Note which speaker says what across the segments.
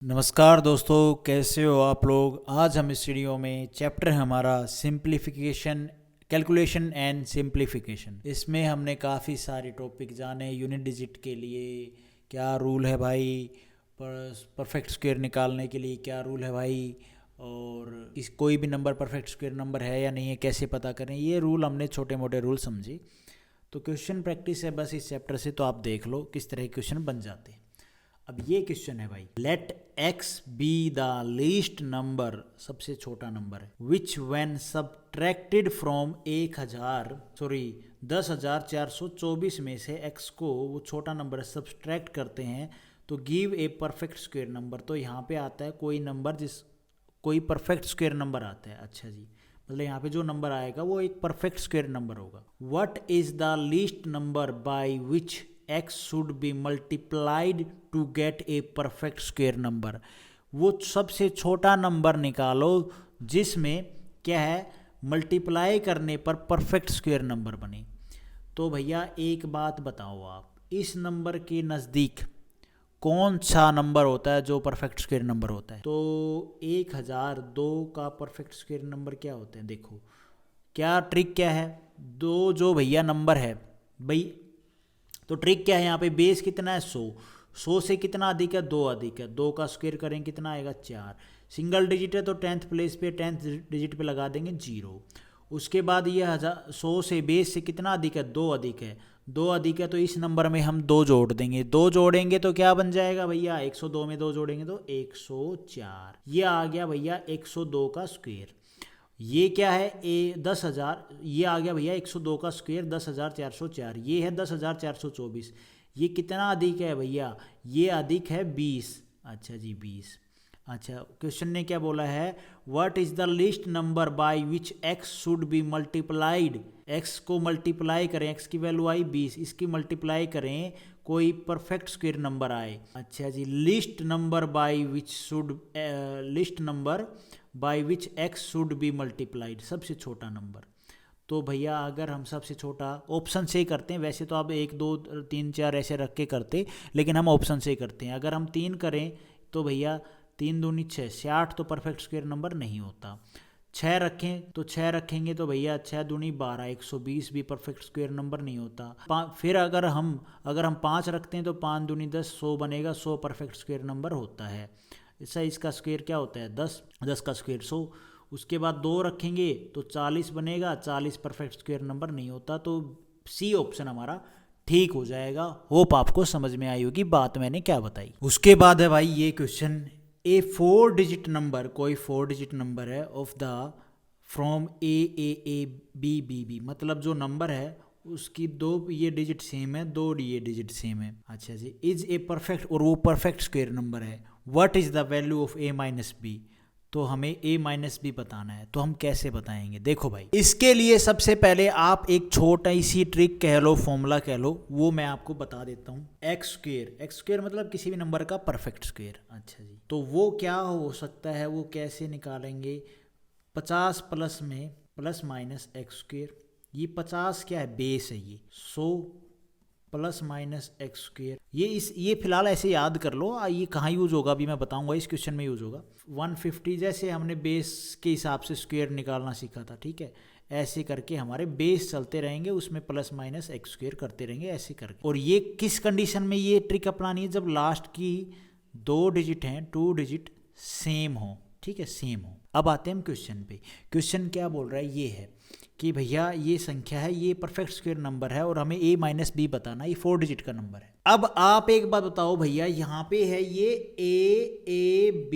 Speaker 1: नमस्कार दोस्तों, कैसे हो आप लोग। आज हम इस वीडियो में चैप्टर है हमारा सिंप्लीफिकेशन, कैलकुलेशन एंड सिंप्लीफिकेशन। इसमें हमने काफ़ी सारे टॉपिक जाने। यूनिट डिजिट के लिए क्या रूल है भाई, परफेक्ट स्क्वायर निकालने के लिए क्या रूल है भाई, और इस कोई भी नंबर परफेक्ट स्क्वायर नंबर है या नहीं है कैसे पता करें, ये रूल हमने छोटे मोटे रूल समझे। तो क्वेश्चन प्रैक्टिस है बस इस चैप्टर से, तो आप देख लो किस तरह के क्वेश्चन बन जाते हैं। अब ये क्वेश्चन है भाई, let x be the least number, सबसे छोटा नंबर है, विच व्हेन सबट्रैक्टेड फ्रॉम 10,424 में से x को, वो छोटा नंबर सब्सट्रैक्ट करते हैं तो give a perfect square number. तो यहाँ पे आता है कोई नंबर कोई परफेक्ट स्क्वायर नंबर आता है। अच्छा जी, मतलब यहाँ पे जो नंबर आएगा वो एक परफेक्ट स्क्वायर नंबर होगा। What is the least number by which x should be multiplied to get a perfect square number. वो सबसे छोटा नंबर निकालो जिसमें क्या है, मल्टीप्लाई करने पर परफेक्ट स्क्वायर नंबर बने। तो भैया एक बात बताओ, आप इस नंबर के नज़दीक कौन सा नंबर होता है जो परफेक्ट स्क्वायर नंबर होता है। तो 1002 का परफेक्ट स्क्वायर नंबर क्या होते हैं, देखो क्या ट्रिक क्या है। दो जो भैया नंबर है भाई, तो ट्रिक क्या है, यहाँ पे बेस कितना है 100 से कितना अधिक है, 2 अधिक है, 2 का स्क्वायर करें कितना आएगा 4। सिंगल डिजिट है तो 10th प्लेस पे 10th डिजिट पे लगा देंगे 0। उसके बाद ये 100 से बेस से कितना अधिक है, 2 अधिक है, 2 अधिक है तो इस नंबर में हम 2 जोड़ देंगे। 2 जोड़ेंगे तो क्या बन जाएगा भैया, 102 में 2 जोड़ेंगे तो 104। ये आ गया भैया 102 का स्क्वायर। ये क्या है, 10,000, ये आ गया भैया 102 का स्क्वायर 10,404। ये है 10,424। ये कितना अधिक है भैया, ये अधिक है 20। अच्छा जी 20। अच्छा, क्वेश्चन ने क्या बोला है, what is the least number by which x should be multiplied. x को मल्टीप्लाई करें, x की वैल्यू आई 20, इसकी मल्टीप्लाई करें कोई परफेक्ट स्क्वायर नंबर आए। अच्छा जी, least number by which should, least number by which x should be multiplied, सबसे छोटा नंबर। तो भैया अगर हम सबसे छोटा ऑप्शन से ही करते हैं, वैसे तो आप 1 2 3 4 ऐसे रख के करते, लेकिन हम ऑप्शन से ही करते हैं। अगर हम 3 करें तो भैया 3 दूनी 6, 68 तो परफेक्ट स्क्वायर नंबर नहीं होता। 6 रखें तो 6 रखेंगे तो भैया 6 दूनी 12, 120 भी परफेक्ट स्क्वायर नंबर नहीं होता। फिर अगर हम 5 रखते हैं तो 5 दूनी 10, 100 बनेगा, 100 परफेक्ट स्क्वायर नंबर होता है। इसका इसका स्क्वायर क्या होता है 10, 10 का स्क्वायर 100। उसके बाद 2 रखेंगे तो 40 बनेगा, 40 परफेक्ट स्क्वायर नंबर नहीं होता। तो सी ऑप्शन हमारा ठीक हो जाएगा। होप आपको समझ में आई होगी बात मैंने क्या बताई। उसके बाद है भाई ये क्वेश्चन, ए 4 डिजिट नंबर, कोई 4 डिजिट नंबर है of the from A B B B, मतलब जो नंबर है उसकी 2 ये डिजिट सेम है, 2 ये डिजिट सेम है। अच्छा जी, इज ए परफेक्ट, और वो परफेक्ट स्क्वायर नंबर है। What is the value of a minus b. तो हमें a माइनस बी बताना है, तो हम कैसे बताएंगे। देखो भाई, इसके लिए सबसे पहले आप एक छोटा सी ट्रिक कह लो, फॉर्मूला कह लो, वो मैं आपको बता देता हूँ। एक्स स्क्वायर मतलब किसी भी नंबर का परफेक्ट स्क्वायर। अच्छा जी, तो वो क्या हो सकता है, वो कैसे निकालेंगे। 50 प्लस में प्लस माइनस एक्स स्क्वायर, ये 50 क्या है, बेस है, ये 100 प्लस माइनस एक्स स्क्वायर। ये फिलहाल ऐसे याद कर लो, ये कहाँ यूज होगा अभी मैं बताऊंगा, इस क्वेश्चन में यूज होगा। 150 जैसे हमने बेस के हिसाब से स्क्वायर निकालना सीखा था, ठीक है, ऐसे करके हमारे बेस चलते रहेंगे, उसमें प्लस माइनस एक्स स्क्वायर करते रहेंगे ऐसे करके। और ये किस कंडीशन में ये ट्रिक अपनानी है, जब लास्ट की 2 डिजिट हैं, 2 डिजिट सेम हो, ठीक है, सेम हो। अब आते हैं हम क्वेश्चन पे। क्वेश्चन क्या बोल रहा है, ये है कि भैया ये संख्या है, ये परफेक्ट स्क्वायर नंबर है और हमें a माइनस बी बताना, ये 4 डिजिट का नंबर है। अब आप एक बात बताओ भैया, यहाँ पे है ये a b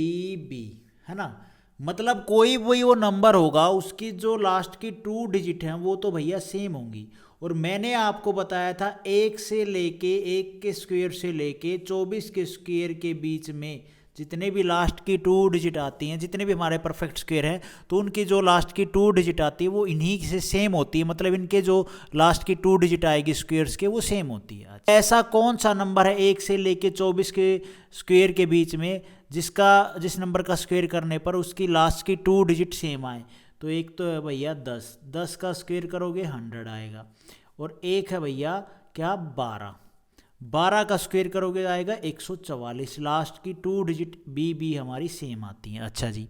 Speaker 1: है ना, मतलब कोई वही वो नंबर होगा, उसकी जो लास्ट की 2 डिजिट हैं वो तो भैया सेम होंगी। और मैंने आपको बताया था 1 से लेके 1 के स्क्वायर से लेके 24 के स्क्वायर के बीच में जितने भी लास्ट की 2 डिजिट आती हैं, जितने भी हमारे परफेक्ट स्क्वायर हैं, तो उनकी जो लास्ट की 2 डिजिट आती है वो इन्हीं से सेम होती है, मतलब इनके जो लास्ट की 2 डिजिट आएगी स्क्वायर्स के, वो सेम होती है। ऐसा कौन सा नंबर है 1 से लेके 24 के स्क्वायर के बीच में जिस नंबर का स्क्वायर करने पर उसकी लास्ट की 2 डिजिट सेम आए। तो एक तो है भैया 10, 10 का स्क्वायर करोगे 100 आएगा, और एक है भैया क्या 12, 12 का स्क्वायर करोगे आएगा 144, लास्ट की 2 डिजिट बी बी हमारी सेम आती हैं। अच्छा जी,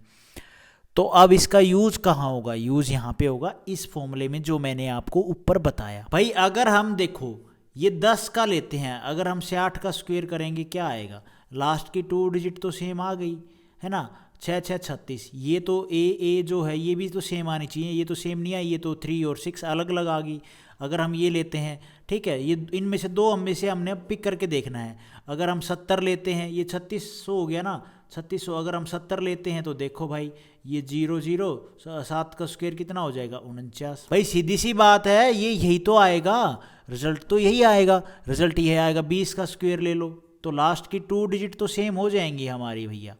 Speaker 1: तो अब इसका यूज कहाँ होगा? यूज यहाँ पे होगा इस फॉर्मूले में जो मैंने आपको ऊपर बताया। भाई अगर हम देखो ये 10 का लेते हैं, अगर हम 60 का स्क्वायर करेंगे क्या आएगा? लास्ट की 2 डिजिट तो सेम आ गई है ना, 6 6 36। ये तो ए जो है ये भी तो सेम आनी चाहिए, ये तो सेम नहीं आई, ये तो 3 और 6 अलग अलग आ गई। अगर हम ये लेते हैं, ठीक है, ये इनमें से दो में से हमने पिक करके देखना है। अगर हम 70 लेते हैं, ये 3600 हो गया ना, 3600। अगर हम 70 लेते हैं तो देखो भाई ये 0 0 7 का स्क्वायर कितना हो जाएगा? 49। भाई सीधी सी बात है, ये यही तो आएगा रिजल्ट, तो यही आएगा रिजल्ट, ये आएगा। 20 का स्क्वायर ले लो तो लास्ट की 2 डिजिट तो सेम हो जाएंगी हमारी भैया,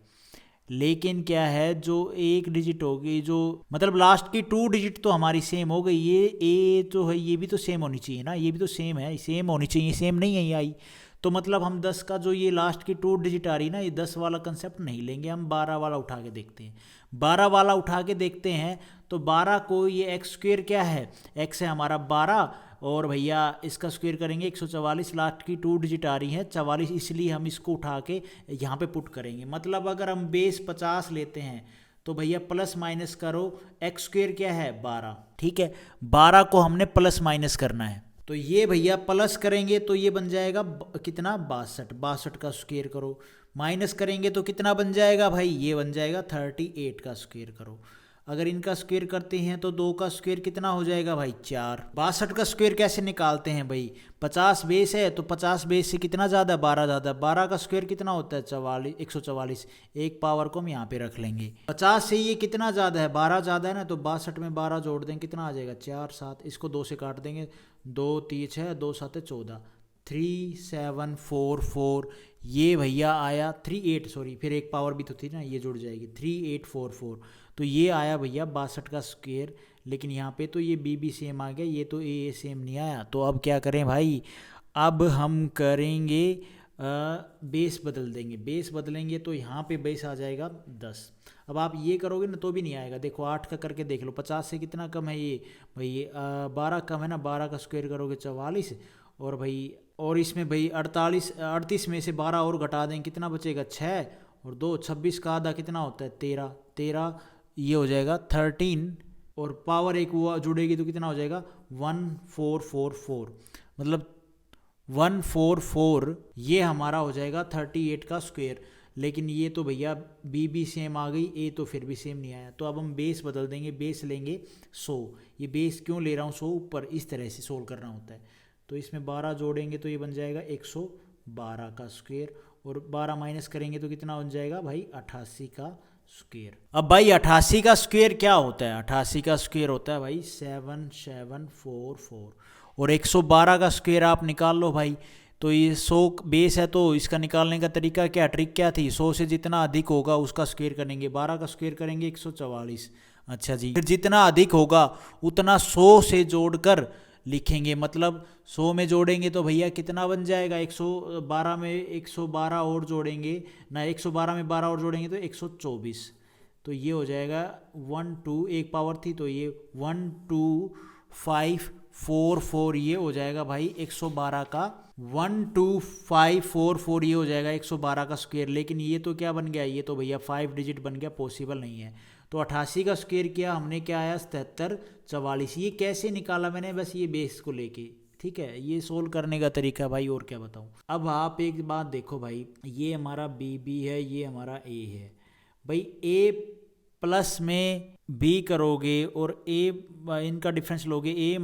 Speaker 1: लेकिन क्या है जो एक डिजिट होगी, जो मतलब लास्ट की 2 डिजिट तो हमारी सेम हो गई। ये ए जो है ये भी तो सेम होनी चाहिए ना, ये भी तो सेम है, सेम होनी चाहिए, सेम नहीं है ये आई। तो मतलब हम 10 का जो ये लास्ट की 2 डिजिट आ रही ना, ये 10 वाला कंसेप्ट नहीं लेंगे, हम 12 वाला उठा के देखते हैं। 12 वाला उठा के देखते हैं तो 12 को ये एक्स स्क्वायर क्या है? एक्स है हमारा 12, और भैया इसका स्क्वायर करेंगे 144, लास्ट की 2 डिजिट आ रही है 44, इसलिए हम इसको उठा के यहाँ पे पुट करेंगे। मतलब अगर हम बेस 50 लेते हैं तो भैया प्लस माइनस करो, एक्स स्क्वायर क्या है? 12, ठीक है, 12 को हमने प्लस माइनस करना है, तो ये भैया प्लस करेंगे तो ये बन जाएगा कितना? 62। 62 का स्क्वायर करो, माइनस करेंगे तो कितना बन जाएगा भाई? ये बन जाएगा 38 का स्क्वायर करो। अगर इनका स्क्वायर करते हैं तो 2 का स्क्वायर कितना हो जाएगा भाई? 4। 62 का स्क्वायर कैसे निकालते हैं भाई? 50 बेस है तो 50 बेस से कितना ज़्यादा? 12 ज़्यादा। 12 का स्क्वायर कितना होता है? 44, 144। एक पावर को हम यहाँ पे रख लेंगे। 50 से ये कितना ज़्यादा है? 12 ज़्यादा है ना, तो 62 में 12 जोड़ देंगे, कितना आ जाएगा? 4 7। इसको 2 से काट देंगे, 2 3 6, 2 7 14, 3 7 4 4। ये भैया आया 38, सॉरी फिर एक पावर भी तो थी ना, ये जुड़ जाएगी, 3844। तो ये आया भैया 62 का स्क्वायर। लेकिन यहाँ पे तो ये बी बी सेम आ गया, ये तो ए सेम नहीं आया। तो अब क्या करें भाई? अब हम करेंगे बेस बदल देंगे। बेस बदलेंगे तो यहाँ पे बेस आ जाएगा 10। अब आप ये करोगे ना तो भी नहीं आएगा। देखो 8 का करके देख लो, 50 से कितना कम है ये भाई? ये 12 कम है ना, 12 का स्क्वायर करोगे 44, और भाई और इसमें भाई 38 में से 12 और घटा दें, कितना बचेगा? 6 और 2 26 का आधा कितना होता है? 13 13, ये हो जाएगा 13, और पावर एक वो जुड़ेगी तो कितना हो जाएगा? 1444। मतलब 144, ये हमारा हो जाएगा 38 का स्क्वायर। लेकिन ये तो भैया बी बी सेम आ गई, ए तो फिर भी सेम नहीं आया। तो अब हम बेस बदल देंगे, बेस लेंगे 100। ये बेस क्यों ले रहा हूँ 100? ऊपर इस तरह से सोल्व करना होता है। तो इसमें 12 जोड़ेंगे तो ये बन जाएगा 112 का स्क्वायर, और 12 माइनस करेंगे तो कितना बन जाएगा भाई? 88 का स्क्वायर। अब भाई 88 का स्क्वायर क्या होता है? 88 का स्क्वायर होता है भाई 7744, और 112 का स्क्वायर आप निकाल लो भाई। तो ये 100 बेस है, तो इसका निकालने का तरीका क्या, ट्रिक क्या थी? 100 से जितना अधिक होगा उसका स्क्वायर करेंगे। 12 का स्क्वायर करेंगे 144। अच्छा जी, फिर जितना अधिक होगा उतना 100 से जोड़कर लिखेंगे। मतलब 100 में जोड़ेंगे तो भैया कितना बन जाएगा? 112 में 112 और जोड़ेंगे ना, 112 में 12 और जोड़ेंगे तो 124। तो ये हो जाएगा 1 2, एक पावर थी तो ये 1 2 5 4 4, ये हो जाएगा भाई 112 का 1 2 5 4 4, ये हो जाएगा 112 का स्क्वायर। लेकिन ये तो क्या बन गया? ये तो भैया 5 डिजिट बन गया, पॉसिबल नहीं है। तो 88 का स्क्वायर किया हमने, क्या आया? 7744। ये कैसे निकाला मैंने? बस ये बेस को लेके, ठीक है, ये सोल्व करने का तरीका भाई, और क्या बताऊँ। अब आप एक बात देखो भाई, ये हमारा बी बी है, ये हमारा ए है भाई। ए प्लस में बी करोगे और ए इनका डिफरेंस लोगे, ए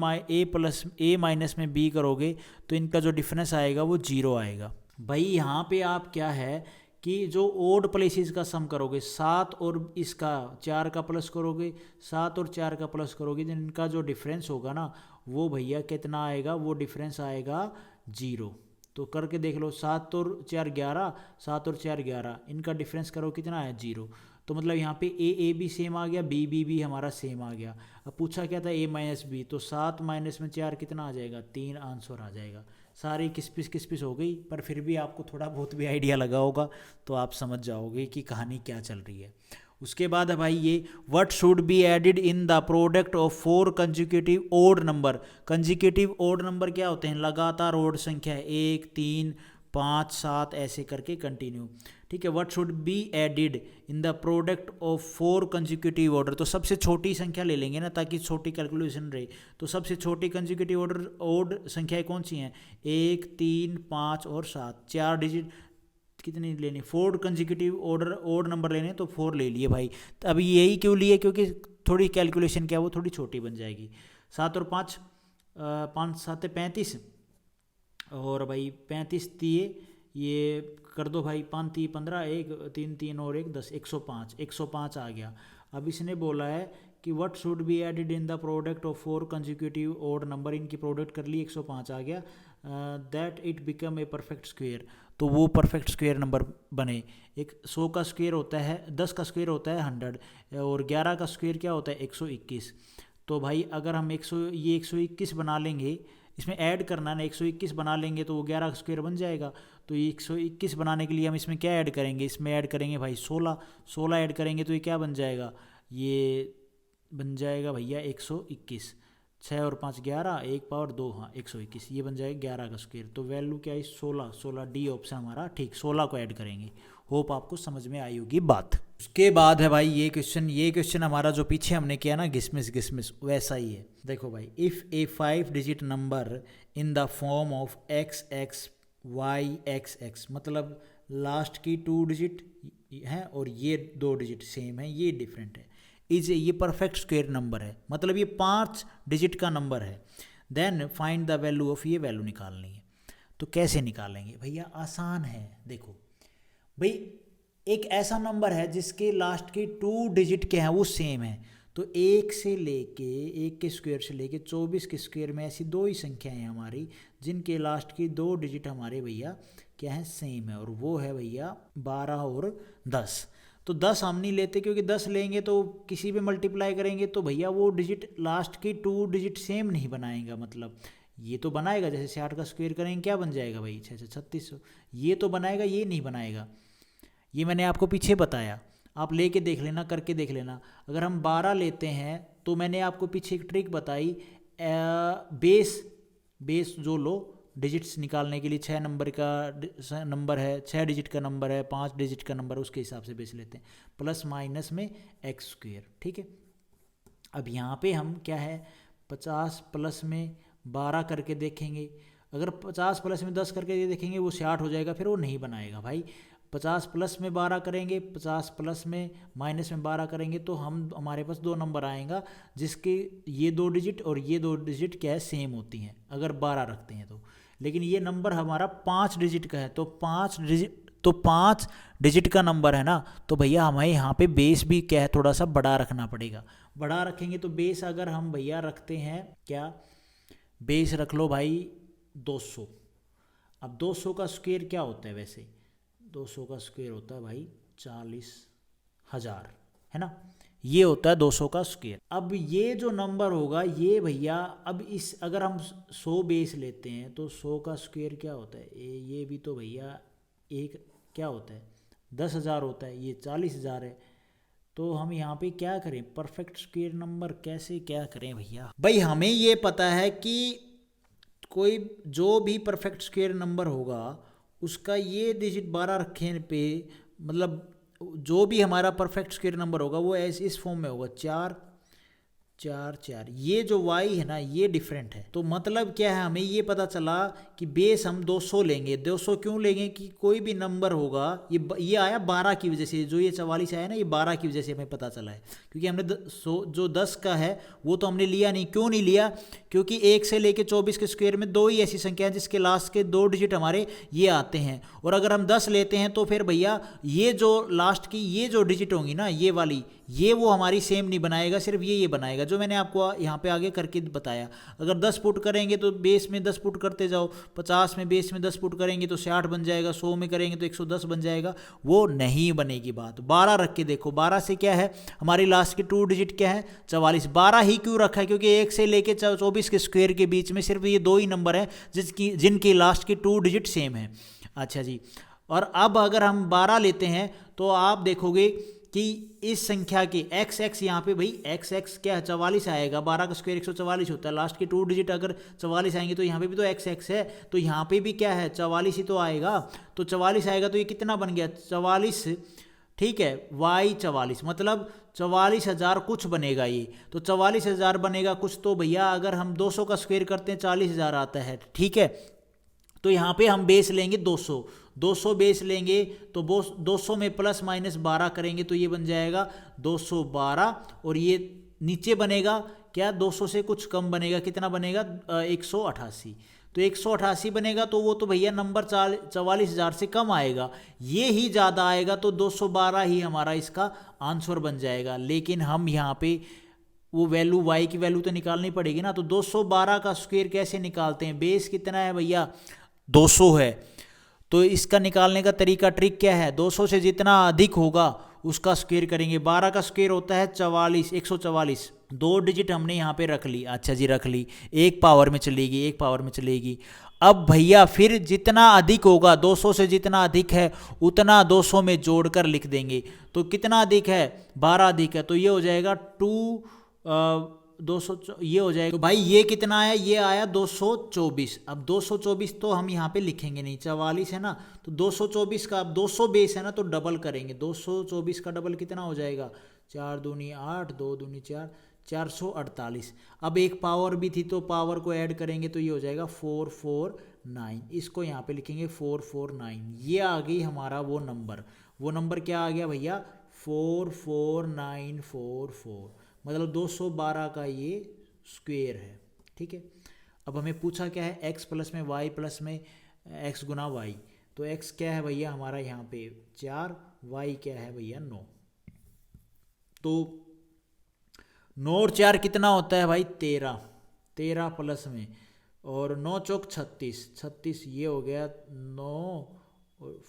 Speaker 1: प्लस ए माइनस में बी करोगे तो इनका जो डिफरेंस आएगा वो 0 आएगा भाई। यहाँ पे आप क्या है कि जो ओड प्लेसेस का सम करोगे, 7 और इसका 4 का प्लस करोगे, 7 और 4 का प्लस करोगे, इनका जो डिफरेंस होगा ना वो भैया कितना आएगा? वो डिफरेंस आएगा 0। तो करके देख लो, 7 और 4 11, 7 और 4 11, इनका डिफरेंस करो कितना है? 0। तो मतलब यहाँ पे ए भी सेम आ गया, बी बी भी हमारा सेम आ गया। अब पूछा क्या था? ए माइनस बी, तो 7 माइनस में 4 कितना आ जाएगा? 3 आंसर आ जाएगा। सारी किस पिस हो गई, पर फिर भी आपको थोड़ा बहुत भी आइडिया लगा होगा तो आप समझ जाओगे कि कहानी क्या चल रही है। उसके बाद है भाई ये what should be added in the product of 4 consecutive odd number. Consecutive odd number क्या होते हैं? लगातार ओड संख्या है, 1 3 5 7 ऐसे करके कंटिन्यू, ठीक है। What should be added in the product of 4 consecutive order, तो सबसे छोटी संख्या ले लेंगे ना ताकि छोटी कैलकुलेशन रहे। तो सबसे छोटी कंजिक्यूटिव ऑर्डर ओड संख्याएं कौन सी हैं? 1 3 5 और 7, 4 डिजिट कितनी लेनी? 4 कंजिक्यूटिव ऑर्डर ओड नंबर लेने, तो 4 ले लिए भाई। तो अभी यही क्यों लिए? क्योंकि थोड़ी कैलकुलेशन क्या है वो थोड़ी छोटी बन जाएगी। 7 और 5, 5 7 35, और भाई 35 दिए, ये कर दो भाई, 5 3 15, 1 3 3 और 1 10, 105, 105 आ गया। अब इसने बोला है कि what should be added in the product of 4 consecutive odd number, इनकी प्रोडक्ट कर ली, 105 आ गया। That it become a perfect square, तो वो परफेक्ट स्क्वेयर नंबर बने। एक 100 का स्क्वेयर होता है, 10 का स्क्वेयर होता है 100, और 11 का स्क्वेयर क्या होता है? 121। तो भाई अगर हम 121 बना लेंगे, इसमें ऐड करना है, 121 बना लेंगे तो वो 11 का स्क्वेयर बन जाएगा। तो ये 121 बनाने के लिए हम इसमें क्या ऐड करेंगे? इसमें ऐड करेंगे भाई 16 ऐड करेंगे तो ये क्या बन जाएगा? ये बन जाएगा भैया 121, 6 और 5 11, 1 पावर 2, हाँ 121, ये बन जाएगा 11 का स्क्वेयर। तो वैल्यू क्या है? 16 डी ऑप्शन हमारा ठीक, 16 को ऐड करेंगे। होप आपको समझ में आई होगी बात। उसके बाद है भाई ये क्वेश्चन हमारा जो पीछे हमने किया ना घिसमिस वैसा ही है। देखो भाई, if A 5 digit number in the form of XX Y XX, मतलब लास्ट की 2 डिजिट हैं और ये 2 डिजिट सेम है, ये डिफरेंट है, ये परफेक्ट स्क्वेयर नंबर है, मतलब ये 5 डिजिट का नंबर है। Then find the value of, ये वैल्यू निकालनी है। तो कैसे निकालेंगे भैया? आसान है। देखो भाई, एक ऐसा नंबर है जिसके लास्ट के 2 डिजिट क्या है वो सेम है। तो 1 के स्क्वायर से लेके 24 के स्क्वायर में ऐसी 2 ही संख्याएं हैं हमारी जिनके लास्ट की 2 डिजिट हमारे भैया क्या है? सेम है, और वो है भैया 12 और 10। तो 10 हम नहीं लेते, क्योंकि 10 लेंगे तो किसी पे मल्टीप्लाई करेंगे तो भैया वो डिजिट लास्ट की 2 डिजिट सेम नहीं बनाएगा। मतलब ये तो बनाएगा, जैसे 60 का स्क्वायर करेंगे क्या बन जाएगा भाई? 6 36, ये तो बनाएगा, ये नहीं बनाएगा। ये मैंने आपको पीछे बताया, आप लेके देख लेना, करके देख लेना। अगर हम 12 लेते हैं तो मैंने आपको पीछे एक ट्रिक बताई, बेस जो लो डिजिट्स निकालने के लिए 6 नंबर का नंबर है, 6 डिजिट का नंबर है, 5 डिजिट का नंबर, उसके हिसाब से बेस लेते हैं, प्लस माइनस में एक्स स्क्वेयर, ठीक है। अब यहाँ पे हम क्या है, 50 प्लस में 12 करके देखेंगे। अगर 50 प्लस में 10 करके देखेंगे वो 60 हो जाएगा, फिर वो नहीं बनाएगा भाई। 50 प्लस में 12 करेंगे, 50 प्लस में माइनस में 12 करेंगे तो हमारे पास 2 नंबर आएगा जिसके ये 2 डिजिट और ये 2 डिजिट क्या है? सेम होती हैं अगर 12 रखते हैं तो। लेकिन ये नंबर हमारा 5 डिजिट का है, तो 5 डिजिट का नंबर है ना, तो भैया हमें यहाँ पे बेस भी क्या है? थोड़ा सा बड़ा रखना पड़ेगा। बड़ा रखेंगे तो बेस अगर हम भैया रखते हैं क्या? बेस रख लो भाई 200। अब 200 का स्क्वायर क्या होता है वैसे? 200 का स्क्वायर होता है भाई 40,000, है ना? ये होता है 200 का स्क्वायर। अब ये जो नंबर होगा ये भैया, अब इस अगर हम 100 बेस लेते हैं तो 100 का स्क्वायर क्या होता है? ये भी तो भैया एक क्या होता है? 10,000 होता है, ये 40,000 है। तो हम यहाँ पे क्या करें? परफेक्ट स्क्वायर नंबर कैसे क्या करें भैया? भाई हमें ये पता है कि कोई जो भी परफेक्ट स्क्वायर नंबर होगा उसका ये डिजिट 12 रखने पे, मतलब जो भी हमारा परफेक्ट स्क्वायर नंबर होगा वो ऐसे इस फॉर्म में होगा 4 4 4। ये जो y है ना ये डिफरेंट है। तो मतलब क्या है, हमें ये पता चला कि बेस हम 200 लेंगे। 200 क्यों लेंगे? कि कोई भी नंबर होगा, ये आया 12 की वजह से, जो ये 44 आया ना ये 12 की वजह से हमें पता चला है। क्योंकि हमने जो 10 का है वो तो हमने लिया नहीं। क्यों नहीं लिया? क्योंकि 1 से लेके 24 के स्क्वायर में 2 ही ऐसी संख्या है जिसके लास्ट के 2 डिजिट हमारे ये आते हैं। और अगर हम 10 लेते हैं तो फिर भैया ये जो लास्ट की ये जो डिजिट होंगी ना ये वाली, ये वो हमारी सेम नहीं बनाएगा, सिर्फ ये बनाएगा जो मैंने आपको यहाँ पे आगे करके बताया। अगर 10 पुट करेंगे तो बेस में 10 पुट करते जाओ, 50 में बेस में 10 पुट करेंगे तो 60 बन जाएगा, 100 में करेंगे तो 110 बन जाएगा, वो नहीं बनेगी बात। 12 रख के देखो, 12 से क्या है हमारी लास्ट की 2 डिजिट क्या है? 44। 12 ही क्यों रखा है? क्योंकि 1 से लेके 24 के स्क्वायर के बीच में सिर्फ ये 2 ही नंबर है जिनकी लास्ट की 2 डिजिट सेम है। अच्छा जी, और अब अगर हम 12 लेते हैं तो आप देखोगे कि इस संख्या के x यहाँ पे भाई x क्या है 44 आएगा, 12 का स्क्वायर 144 होता है, लास्ट के 2 डिजिट अगर 44 आएंगे तो यहाँ पे भी तो x है, तो यहाँ पे भी क्या है 44 ही तो आएगा, तो 44 आएगा तो ये कितना बन गया 44, ठीक है, y 44 मतलब 44,000 कुछ बनेगा ये, तो 44,000 बनेगा कुछ, तो भैया अगर हम 200 का स्क्वायर करते हैं 40,000 आता है, ठीक है। तो यहाँ पे हम बेस लेंगे 200 बेस लेंगे, तो 200 में प्लस माइनस 12 करेंगे तो ये बन जाएगा 212, और ये नीचे बनेगा क्या 200 से कुछ कम बनेगा, कितना बनेगा 188, तो 188 बनेगा, तो वो तो भैया नंबर 44,000 से कम आएगा, ये ही ज़्यादा आएगा, तो 212 ही हमारा इसका आंसर बन जाएगा। लेकिन हम यहाँ पे वो वैल्यू y की वैल्यू तो निकालनी पड़ेगी ना, तो 212 का स्क्वायर कैसे निकालते हैं, बेस कितना है भैया 200 है, तो इसका निकालने का तरीका ट्रिक क्या है, 200 से जितना अधिक होगा उसका स्क्वायर करेंगे। 12 का स्क्वायर होता है 144, 2 डिजिट हमने यहाँ पे रख ली, अच्छा जी रख ली, एक पावर में चलेगी। अब भैया फिर जितना अधिक होगा 200 से जितना अधिक है उतना 200 में जोड़कर लिख देंगे, तो कितना अधिक है 12 अधिक है, तो ये हो जाएगा 200, ये हो जाएगा, तो भाई ये कितना आया, ये आया 224। अब 224 तो हम यहाँ पे लिखेंगे नहीं, 44 है ना, तो 224 का अब 200 बेस है ना, तो डबल करेंगे, 224 का डबल कितना हो जाएगा 4 दूनी 8, 2 दूनी 4, 448। अब एक पावर भी थी तो पावर को ऐड करेंगे तो ये हो जाएगा 449, इसको यहाँ पे लिखेंगे 449, ये आ गई हमारा वो नंबर क्या आ गया भैया 44944, मतलब 212 का ये स्क्वायर है, ठीक है। अब हमें पूछा क्या है x प्लस में y प्लस में x गुना y, तो x क्या है भैया हमारा यहाँ पे 4, y क्या है भैया 9, तो 9 और 4 कितना होता है भाई 13 प्लस में, और 9 चौक 36, ये हो गया 9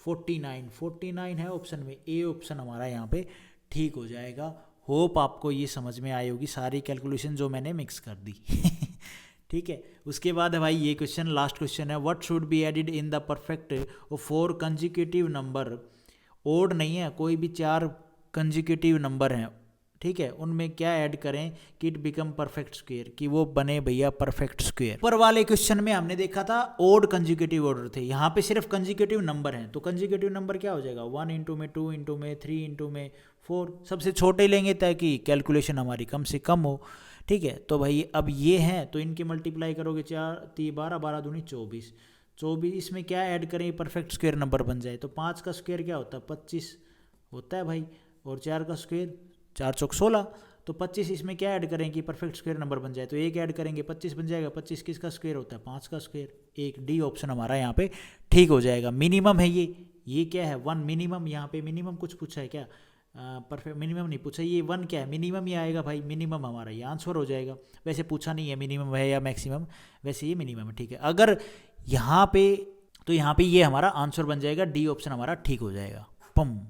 Speaker 1: 49 है ऑप्शन में, ए ऑप्शन हमारा यहाँ पे ठीक हो जाएगा। होप आपको ये समझ में आई होगी सारी कैलकुलेशन जो मैंने मिक्स कर दी ठीक है। उसके बाद है भाई ये क्वेश्चन, लास्ट क्वेश्चन है, what should be added in the perfect of 4 consecutive number, odd नहीं है, कोई भी 4 कंजिक्यूटिव नंबर हैं, ठीक है, उनमें क्या ऐड करें कि इट बिकम परफेक्ट स्क्वायर, कि वो बने भैया परफेक्ट स्क्वायर। ऊपर वाले क्वेश्चन में हमने देखा था ओड कंजिक्यूटिव ऑर्डर थे, यहाँ पे सिर्फ कंजिक्यूटिव नंबर हैं, तो कंजिक्यूटिव नंबर क्या हो जाएगा 1 इंटू में 2 इंटू में 3 इंटू में 4, सबसे छोटे लेंगे ताकि कैलकुलेशन हमारी कम से कम हो, ठीक है। तो भाई अब ये हैं तो इनके मल्टीप्लाई करोगे 4 3 12 12 दूनी 24, इसमें क्या ऐड करें परफेक्ट स्क्वायर नंबर बन जाए, तो 5 का स्क्वायर क्या होता है 25 होता है भाई, और 4 का स्क्वायर 4 चौक 16, तो 25 इसमें क्या ऐड करें कि परफेक्ट स्क्वायर नंबर बन जाए, तो एक ऐड करेंगे 25 बन जाएगा, 25 किसका स्क्वायर होता है 5 का स्क्वायर, एक डी ऑप्शन हमारा यहाँ पे ठीक हो जाएगा। मिनिमम है ये क्या है 1 मिनिमम, यहाँ पे मिनिमम कुछ पूछा है क्या, परफेक्ट मिनिमम नहीं पूछा, ये 1 क्या है मिनिमम ही आएगा भाई, मिनिमम हमारा ये आंसर हो जाएगा। वैसे पूछा नहीं है मिनिमम है या मैक्सिमम, वैसे ये मिनिमम है, ठीक है। अगर यहाँ पे तो यहाँ पे ये हमारा आंसर बन जाएगा, डी ऑप्शन हमारा ठीक हो जाएगा, पम।